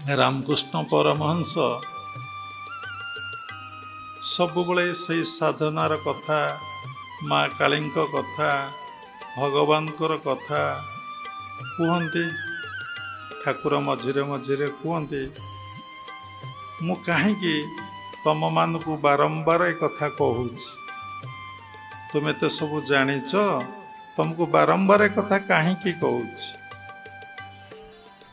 रामकृष्ण परमहंस सबुबले से साधनार कथा माँ काली कथा भगवान कथा कहते ठाकुर मझिरे मझिरे कहते मु कहीं तुम मान को बारंबार एक कथा कहूँ तुम तो सब जाच तुमको बारंबार एक कथा कहीं कहूँ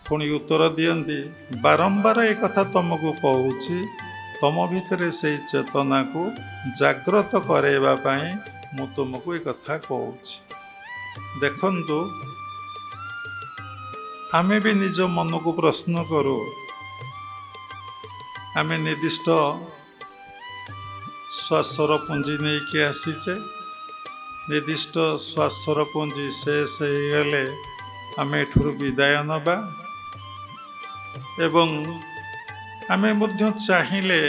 पुणी उत्तर दियंती बारंबार एक कथा तुमको कहूँ तुम भितर से चेतना को जागृत करवा मु तुमको एक कथा कहूँ देखंतु आमे भी निज मन को प्रश्न करूँ आमे निर्दिष्ट श्वासर पुंजी नहीं कि आसीचे निर्दिष्ट श्वासर पुंजी शेष हो गले आम एठुर विदाय नबा एवं आमे मध्य चाहिए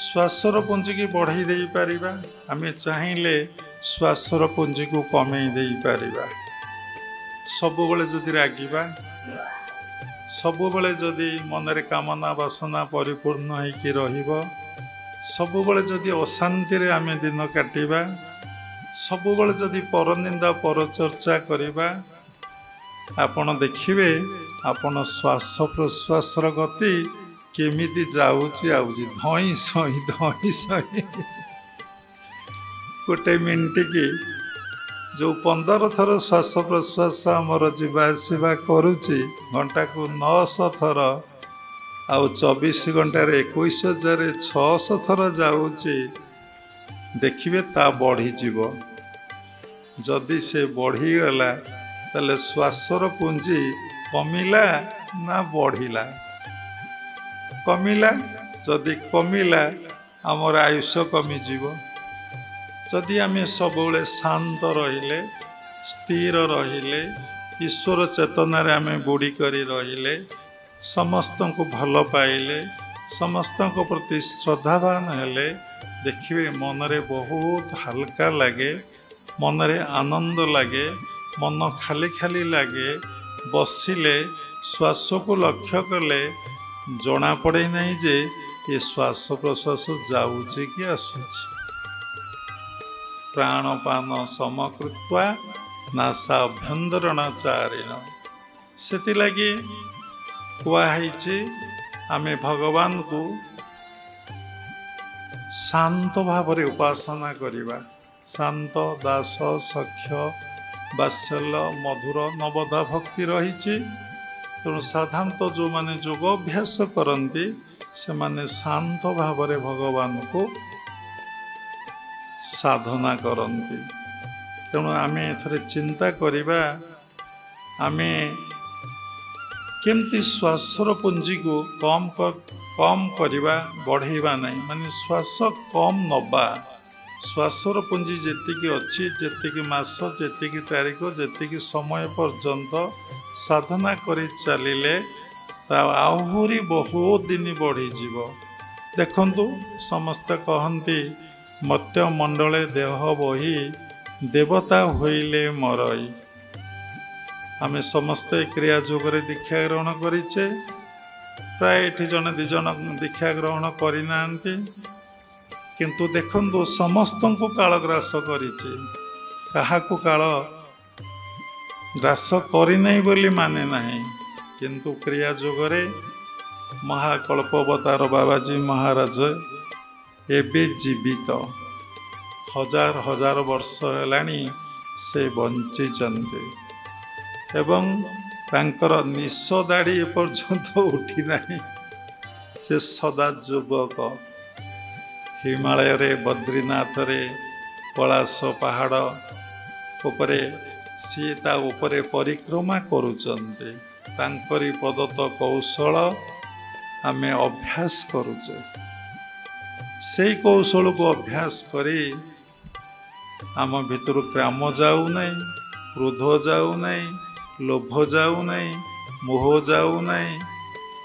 श्वासर पुंजी की बढ़ाई दे पारिबा आमे चाहिए श्वासर पुंजी को कमे दे पारिबा सबुबले जदि रागिबा सबुबले जदि मनरे कामना वासना परिपूर्ण होइकी रहिबो सबुबले जदि अशांति रे आमे दिन काटिबा सबुबले जदि परनिंदा परचर्चा करिबा आपण देखिबे आपण श्वास प्रश्वास गति केमिति जाउची आउची धई सही गोटे मिनट की जो 15 थर श्वास प्रश्वास आमर जावासवा करुची घंटा को 900 थर आउ 24 घंटार 21,600 थर जाऊँगी देखिए ता बढ़ी जदि से बढ़ीगला ताले श्वासर पुंजी कमिला ना बढ़िला कमिला जदि कमिला आमर आयुष कमिजिव जदि आमे सबुले शांत रहिले स्थिर रहिले ईश्वर चेतनार आमे बुड़ी करी रहिले समस्त को भल पाइले समस्त को प्रति श्रद्धावान हेले देखिए मनरे बहुत हल्का लगे मनरे आनंद लगे मन खाली खाली लगे बसिले श्वास को लक्ष्य कले जना पड़े नहीं जे ये श्वास प्रश्वास जाऊँचे कि आसूची प्राणपान समकृत्वा नासा अभ्यंतरणाचारिण से लगी कुआई आमे भगवान को शांत भाव रे उपासना करिबा शांत दास सख्य वात्सल्य मधुर नवदा भक्ति रही तेणु साधारणतः जो माने योग अभ्यास करती से माने शांत भाव रे भगवान को साधना करती तेणु आमे एथरे चिंता करिबा आमे केमती श्वासर पुंजी को कम करवा बढ़ेवा नहीं माने श्वास कम नबा श्वासर पुंजी जेतिकी अच्छी जेतिकी मास जेतिकी तारीख जेतिकी समय पर्यंत साधना करी चलिले ता आहुरी बहुत दिन बढ़ीजीव देखंतु समस्त कहती मत्य मंडले देह बही देवता होइले मरई आमे समस्ते क्रिया जोगरे दीक्षा ग्रहण करिचे प्राय एठी जने दि जन दीक्षा ग्रहण करिना किंतु देखंतु समस्त को काल ग्रास करिचे काहाकु काल ग्रास करि नहीं बोली माने नहीं किंतु क्रिया जोगरे महाकल्पवतार बाबाजी महाराज एबे जीवित हजार हजार वर्ष हेलानी से बंचिचंते एवं तांकर निश दाढ़ी एपर्यंत उठी नहीं से सदा युवक हिमालय रे बद्रीनाथ रे कैलाश पहाड़ उपरे सी ता उपरे परिक्रमा करुचंते तांकरी प्रदत्त कौशल आमे अभ्यास करुचे से कौशल को अभ्यास करी आम भितर काम जाऊ नहीं क्रोध जाऊ नहीं लोभ जाऊ नहीं मोह जाऊ नहीं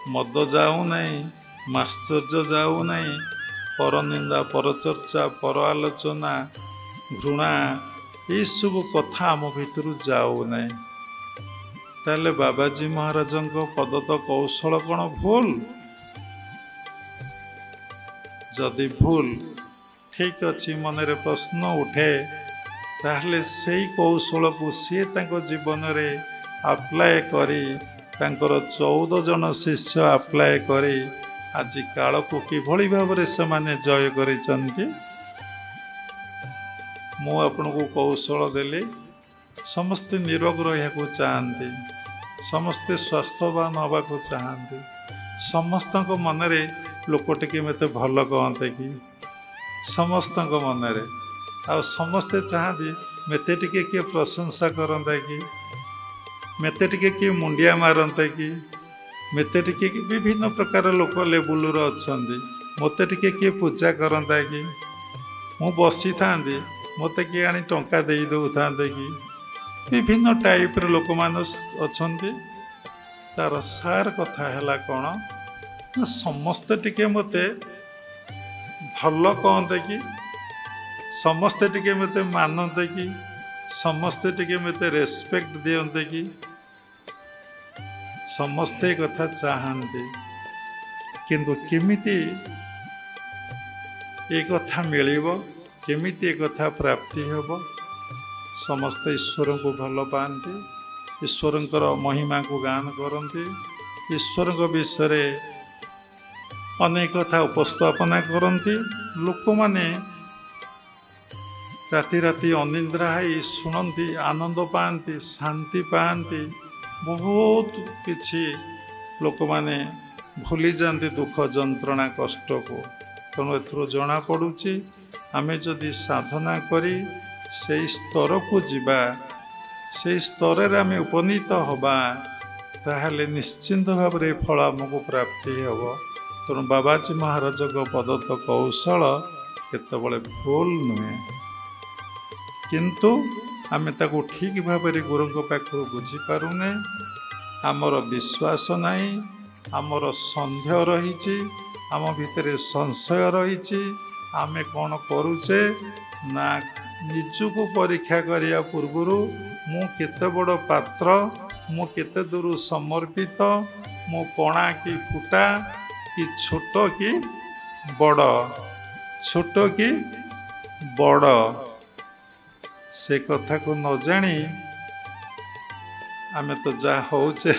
मद जाऊ नहीं माश्चर्य जाऊ नहीं पर निंदा पर चर्चा पर आलोचना घृणा ये सब कथा आम भितर जाऊ नहीं ताले बाबाजी महाराजंको प्रदत्त कौशल कौन भूल? जदि भूल ठीक अच्छी मनरे प्रश्न उठे ताहले सेई कौशल को सी जीवन में अप्लाय करी 14 जन शिष्य अप्लाय करी आज काल को किभली भाव से माने जय करिसंती। मु आपन को कौशल देली समस्ते निरोग रहा चाहती, समस्ते स्वास्थ्यवान हवा को चाहती, समस्त मनरे लोक टिके मते भल कहते कि समस्त मनरे आ समस्ते चाहती मते टिके किए प्रशंसा करता कि मते टिके किए मुंडिया मारता कि मते टिके विभिन्न प्रकार लोक लेवल अच्छा मते टिके किए पूजा करता कि मु बसी था मते किए आनी टंका दे दौता कि विभिन्न टाइप लोक मान अच्छा तार सार कथा है कौन समस्ते टिके मते भल कहते कि समस्ते टिके मते मानते कि समस्ते टिके मते रेस्पेक्ट दियंते कि समस्ते कथा चाहते किंतु केमिति एक कथा मिलिबो केमिति एक कथा प्राप्ति हेबो। समस्त ईश्वर को भल पाती, ईश्वर महिमा को गान करती, ईश्वर विषय अनेक कथा उपस्थापना करती। लोक माने राति राति अनिद्रा है शुणती, आनंद पाती, शांति पाती, बहुत किछि लोक माने भूली जाती दुख जंत्रणा कष्ट को। तेणु एथुर जना पड़ुछि आमे जदि साधना करी से स्तर को जीवा, से स्तर आम उपनीत हवा ताहले निश्चिंत भाव में फल आमको प्राप्ति हेब। तेणु बाबाजी महाराज प्रदत्त कौशल केतबले भूल नुहे, किंतु आमे ताको ठीक भाव में गुरु पाखु बुझीपारुने। आमर विश्वास नहीं, आमर संदेह रही, आम भितर संशय रही। आमे कौन करुचे ना निजको परीक्षा करिया पूर्वर मु केते बड़ पात्र, मु केते दूर समर्पित, मु कणा कि फुटा कि छोट कि बड़, छोट कि बड़ से कथा को न जानी आमे तो जा होचे